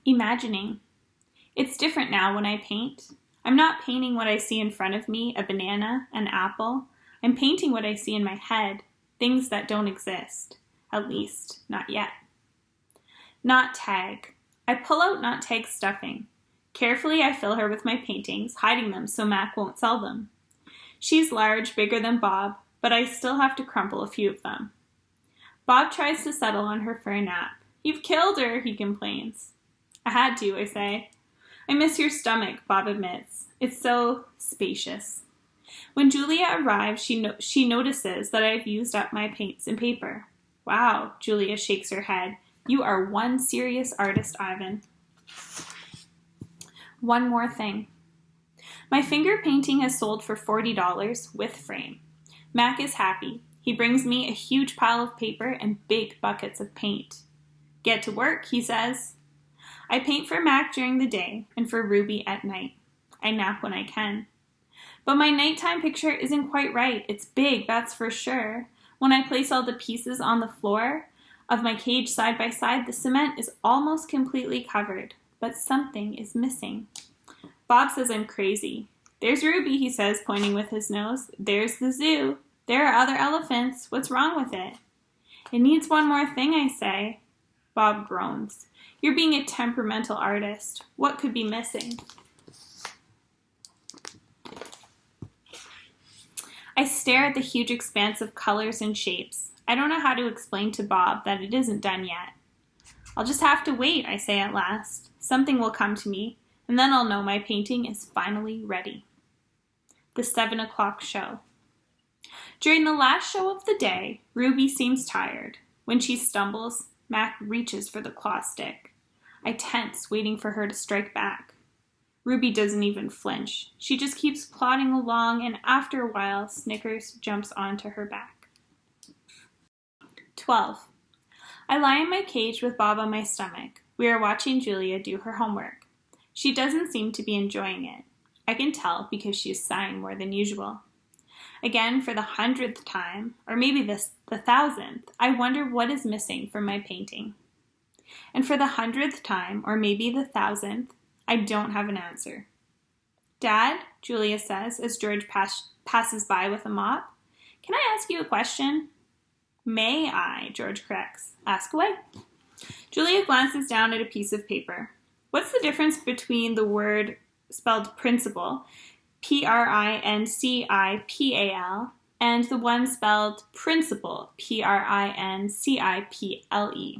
Imagining. It's different now when I paint. I'm not painting what I see in front of me, a banana, an apple. I'm painting what I see in my head, things that don't exist. At least, not yet. Not tag. I pull out not tag stuffing. Carefully, I fill her with my paintings, hiding them so Mac won't sell them. She's large, bigger than Bob, but I still have to crumple a few of them. Bob tries to settle on her for a nap. You've killed her, he complains. I had to, I say. I miss your stomach, Bob admits. It's so spacious. When Julia arrives, she notices that I've used up my paints and paper. Wow, Julia shakes her head. You are one serious artist, Ivan. One more thing. My finger painting has sold for $40 with frame. Mac is happy. He brings me a huge pile of paper and big buckets of paint. Get to work, he says. I paint for Mac during the day and for Ruby at night. I nap when I can. But my nighttime picture isn't quite right. It's big, that's for sure. When I place all the pieces on the floor of my cage side by side, the cement is almost completely covered, but something is missing. Bob says I'm crazy. There's Ruby, he says, pointing with his nose. There's the zoo. There are other elephants. What's wrong with it? It needs one more thing, I say. Bob groans. You're being a temperamental artist. What could be missing? I stare at the huge expanse of colors and shapes. I don't know how to explain to Bob that it isn't done yet. I'll just have to wait, I say at last. Something will come to me, and then I'll know my painting is finally ready. The 7 o'clock show. During the last show of the day, Ruby seems tired. When she stumbles, Mac reaches for the claw stick. I tense, waiting for her to strike back. Ruby doesn't even flinch. She just keeps plodding along, and after a while, Snickers jumps onto her back. 12. I lie in my cage with Bob on my stomach. We are watching Julia do her homework. She doesn't seem to be enjoying it. I can tell because she is sighing more than usual. Again, for the 100th time, or maybe the 1,000th, I wonder what is missing from my painting. And for the 100th time, or maybe the 1,000th, I don't have an answer. Dad, Julia says as George passes by with a mop, can I ask you a question? May I, George corrects. Ask away. Julia glances down at a piece of paper. What's the difference between the word spelled principal, P-R-I-N-C-I-P-A-L, and the one spelled principal, P-R-I-N-C-I-P-L-E?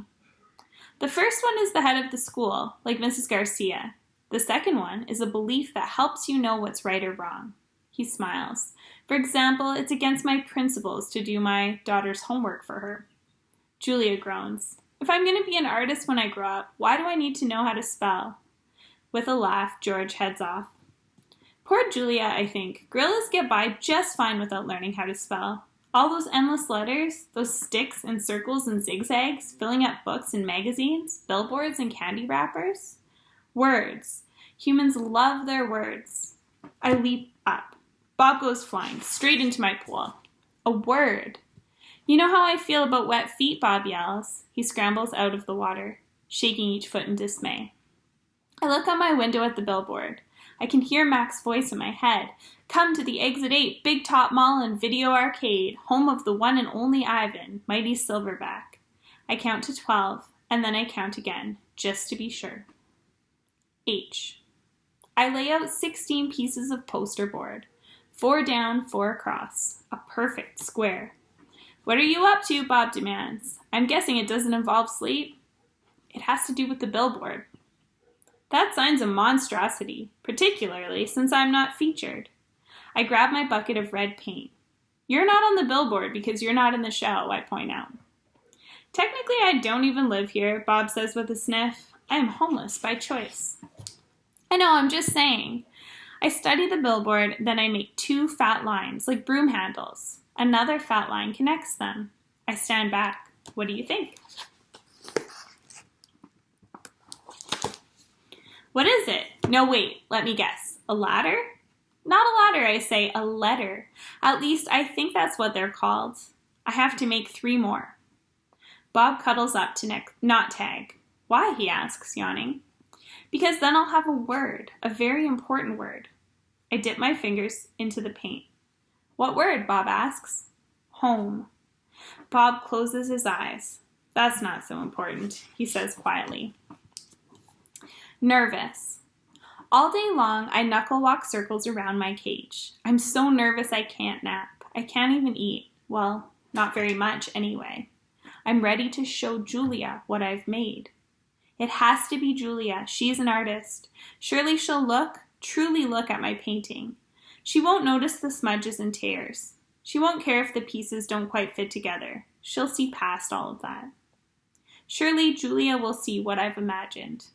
The first one is the head of the school, like Mrs. Garcia. The second one is a belief that helps you know what's right or wrong. He smiles. For example, it's against my principles to do my daughter's homework for her. Julia groans. If I'm going to be an artist when I grow up, why do I need to know how to spell? With a laugh, George heads off. Poor Julia, I think. Gorillas get by just fine without learning how to spell. All those endless letters, those sticks and circles and zigzags, filling up books and magazines, billboards and candy wrappers. Words. Humans love their words. I leap up. Bob goes flying, straight into my pool. A word. You know how I feel about wet feet, Bob yells. He scrambles out of the water, shaking each foot in dismay. I look out my window at the billboard. I can hear Mac's voice in my head. Come to the Exit 8 Big Top Mall and Video Arcade, home of the one and only Ivan, mighty Silverback. I count to 12, and then I count again, just to be sure. H. I lay out 16 pieces of poster board. 4 down, 4 across. A perfect square. What are you up to? Bob demands. I'm guessing it doesn't involve sleep. It has to do with the billboard. That sign's a monstrosity, particularly since I'm not featured. I grab my bucket of red paint. You're not on the billboard because you're not in the show, I point out. Technically, I don't even live here, Bob says with a sniff. I am homeless by choice. I know, I'm just saying. I study the billboard, then I make 2 fat lines, like broom handles. Another fat line connects them. I stand back. What do you think? What is it? No, wait, let me guess. A ladder? Not a ladder, I say, a letter. At least I think that's what they're called. I have to make 3 more. Bob cuddles up to not tag. Why, he asks, yawning. Because then I'll have a word, a very important word. I dip my fingers into the paint. What word? Bob asks. Home. Bob closes his eyes. That's not so important, he says quietly. Nervous. All day long, I knuckle walk circles around my cage. I'm so nervous I can't nap. I can't even eat. Well, not very much anyway. I'm ready to show Julia what I've made. It has to be Julia. She's an artist. Surely she'll truly look at my painting. She won't notice the smudges and tears. She won't care if the pieces don't quite fit together. She'll see past all of that. Surely Julia will see what I've imagined.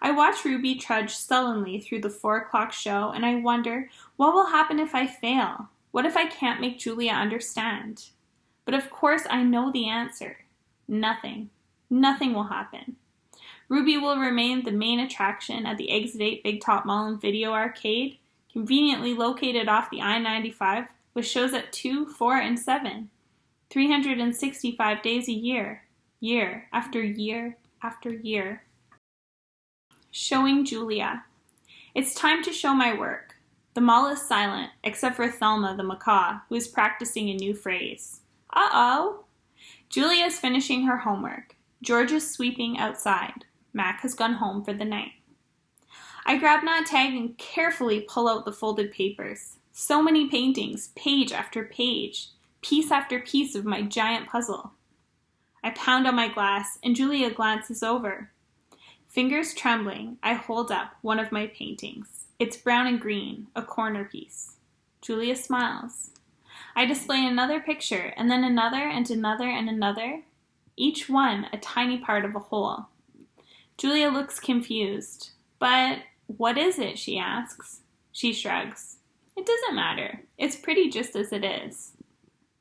I watch Ruby trudge sullenly through the 4 o'clock show, and I wonder, what will happen if I fail? What if I can't make Julia understand? But of course I know the answer. Nothing. Nothing will happen. Ruby will remain the main attraction at the Exit 8 Big Top Mall and Video Arcade, conveniently located off the I-95, with shows at 2, 4, and 7. 365 days a year. Year after year after year. Showing Julia. It's time to show my work. The mall is silent, except for Thelma the macaw, who is practicing a new phrase. Uh-oh! Julia is finishing her homework. George is sweeping outside. Mac has gone home for the night. I grab Nat Tag and carefully pull out the folded papers. So many paintings, page after page, piece after piece of my giant puzzle. I pound on my glass, and Julia glances over. Fingers trembling, I hold up one of my paintings. It's brown and green, a corner piece. Julia smiles. I display another picture, and then another, and another, and another, each one a tiny part of a whole. Julia looks confused. But what is it? She asks. She shrugs. It doesn't matter. It's pretty just as it is.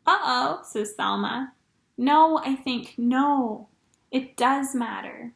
Uh-oh, says Thelma. No, I think, no. It does matter.